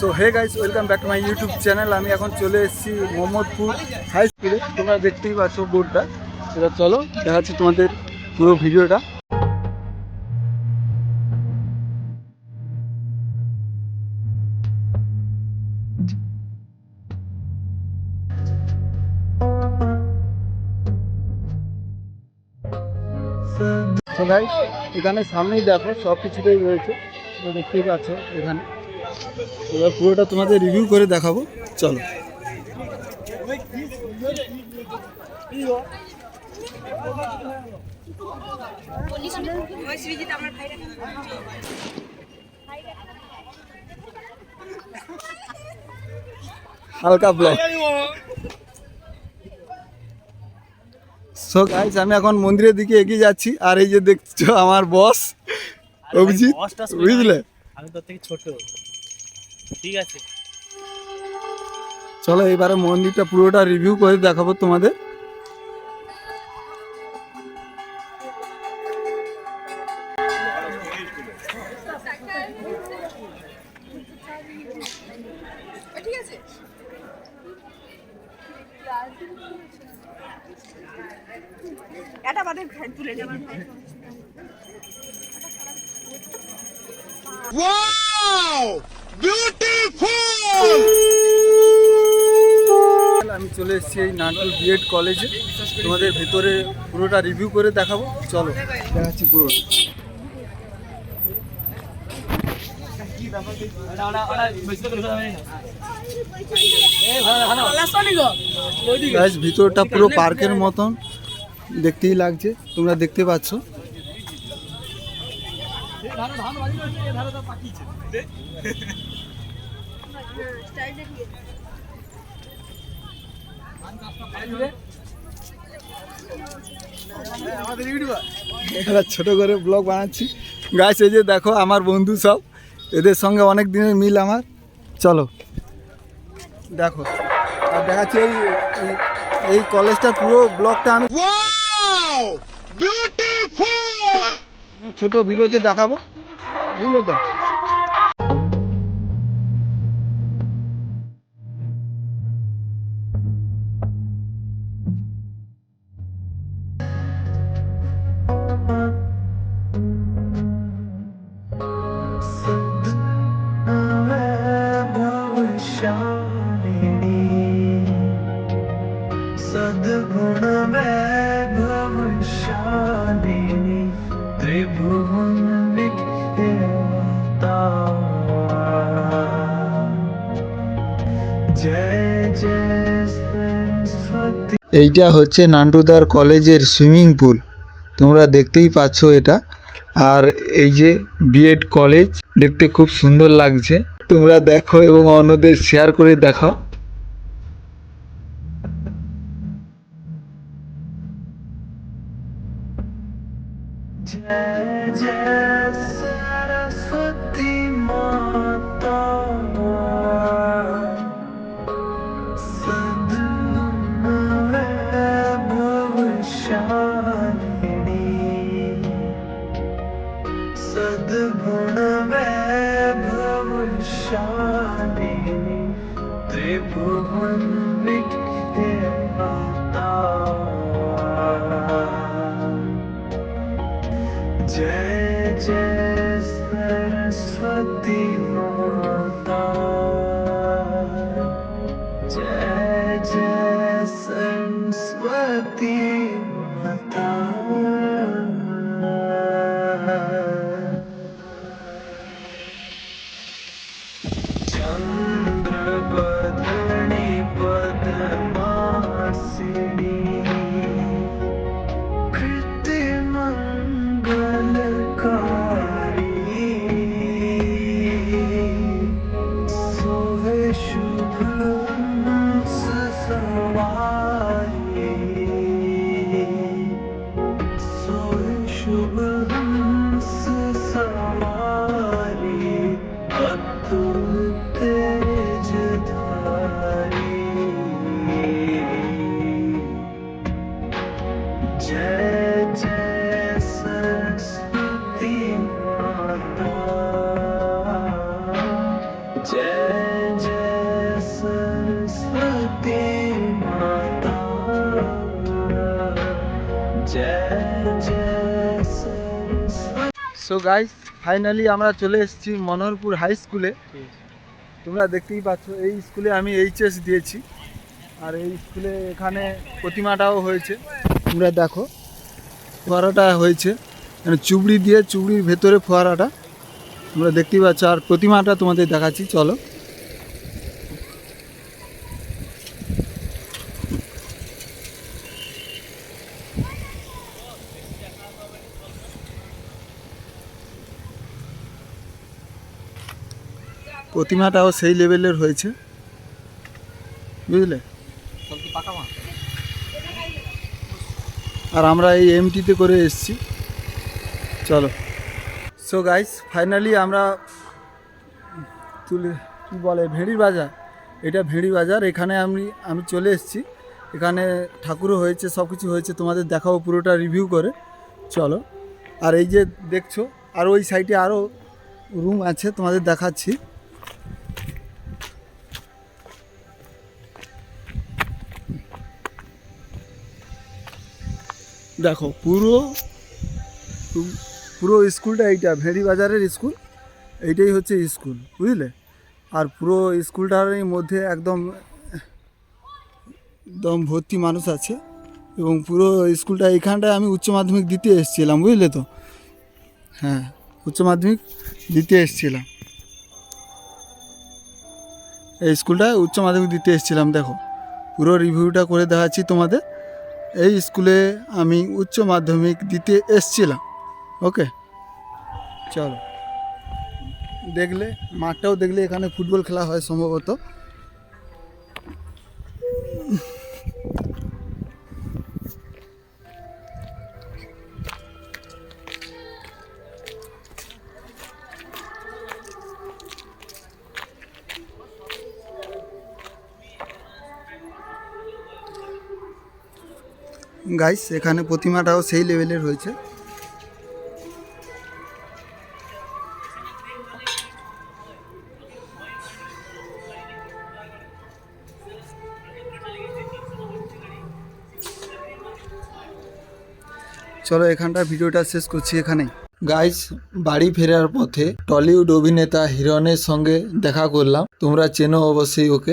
So hey guys, welcome back to my YouTube channel. আমি এখন চলে এসেছি মোহাম্মদপুর হাই স্কুলে। তোমরা দেখতেই পাচ্ছ বোর্ডটা। এটা চলো দেখাচ্ছি তোমাদের পুরো ভিডিওটা। তো গাইস, এখানে সামনেই দেখো সব কিছুটাই রয়েছে, তোমরা দেখতেই পাচ্ছ এখানে। এবার পুরোটা তোমাদের রিভিউ করে দেখাবো, চলো। হালকা ব্লগ। সো গাইস, আমি এখন মন্দিরের দিকে এগিয়ে যাচ্ছি। আর এই যে দেখছো আমার বস অভিজিৎ, বুঝলে? আমি তোর থেকে ছোট, ঠিক আছে। চলো এবারে মন্দিরটা পুরোটা রিভিউ করে দেখাবো তোমাদের। ঠিক আছে। এটা বাদে ফ্যান তুলে নেবেন। Wow beautiful. আমি চলে এসেছি এই নান্টু বিএড কলেজে। তোমাদের ভেতরে পুরোটা রিভিউ করে দেখাবো, চলো দেখাচ্ছি পুরো। গাইস, ভিতরটা পুরো পার্কের মতন দেখতেই লাগছে, তোমরা দেখতে পাচ্ছ। এখানে ছোট করে ব্লগ বানাচ্ছি গাইস। এই যে দেখো আমার বন্ধু সব, এদের সঙ্গে অনেক দিনের মিল আমার। চলো দেখো আর দেখাচ্ছি এই কলেজটা পুরো ব্লগটা আমি ছোট ভিডিওতে দেখাবো, বুঝলো তো? सद्गुण वैभव शालिनी त्रिभुवन विख्याता जय जय सरस्वती। এইটা হচ্ছে নান্টুদার কলেজের সুইমিং পুল, তোমরা দেখতেই পাচ্ছ এটা। আর এই যে বিএড কলেজ, দেখতে খুব সুন্দর লাগছে। তোমরা দেখো এবং অন্যদের শেয়ার করে দেখাও। जय जय सरस्वती माता सद्गुण वैभव शालिनी सद्गुण वैभव शालिनी त्रिभुवन विख्याता जय जय सरस्वती माता जय जय सरस्वती माता। चंद्रबदनी पद्मासिनी कृतिमंगलकारी सोहे शुभ सवारी सोहे शुभ सवारी अतुल तेरी जय सरस्वती माता जय जय सरस्वती। সো গাইস ফাইনালি আমরা চলে এসেছি মনোহরপুর হাই স্কুলে। তোমরা দেখতেই পাচ্ছ এই স্কুলে আমি এইচএস দিয়েছি, আর এই স্কুলে এখানে প্রতিমাটাও হয়েছে। তোমরা দেখো ফোয়ারাটা হয়েছে, মানে চুবড়ি দিয়ে চুবড়ির ভেতরে ফোয়ারাটা তোমরা দেখতেই পাচ্ছ, আর প্রতিমাটা তোমাদের দেখাচ্ছি চলো। প্রতিমাটাও সেই লেভেলের হয়েছে, বুঝলে। আর আমরা এই এমটিতে করে এসেছি, চলো। সো গাইস ফাইনালি আমরা তুলে কী বলে ভেড়ির বাজার, এটা ভেড়ি বাজার, এখানে আমি চলে এসেছি। এখানে ঠাকুরও হয়েছে, সব কিছু হয়েছে, তোমাদের দেখাবো পুরোটা রিভিউ করে, চলো। আর এই যে দেখছো, আর ওই সাইডে আরও রুম আছে, তোমাদের দেখাচ্ছি। দেখো পুরো স্কুলটা এইটা ভেড়ি বাজারের স্কুল, এইটাই হচ্ছে স্কুল, বুঝলে। আর পুরো স্কুলটার মধ্যে একদম ভর্তি মানুষ আছে, এবং পুরো স্কুলটা এইখানটায় আমি উচ্চ মাধ্যমিক দিতে এসেছিলাম, বুঝলে তো। হ্যাঁ, উচ্চ মাধ্যমিক দিতে এসেছিলাম, এই স্কুলটায় উচ্চ মাধ্যমিক দিতে এসেছিলাম। দেখো পুরো রিভিউটা করে দেখাচ্ছি তোমাদের। এই স্কুলে আমি উচ্চ মাধ্যমিক দিতে এসেছিলাম, ওকে। চলো, দেখলে মাঠটাও দেখলে, এখানে ফুটবল খেলা হয় সম্ভবত। গাইস এখানে প্রতিমাটাও সেই লেভেলের হয়েছে। চলো এখানটা ভিডিওটা শেষ করছি এখানেই। গাইস বাড়ি ফেরার পথে টলিউড অভিনেতা হিরণের সঙ্গে দেখা করলাম, তোমরা চেনো অবশ্যই ওকে।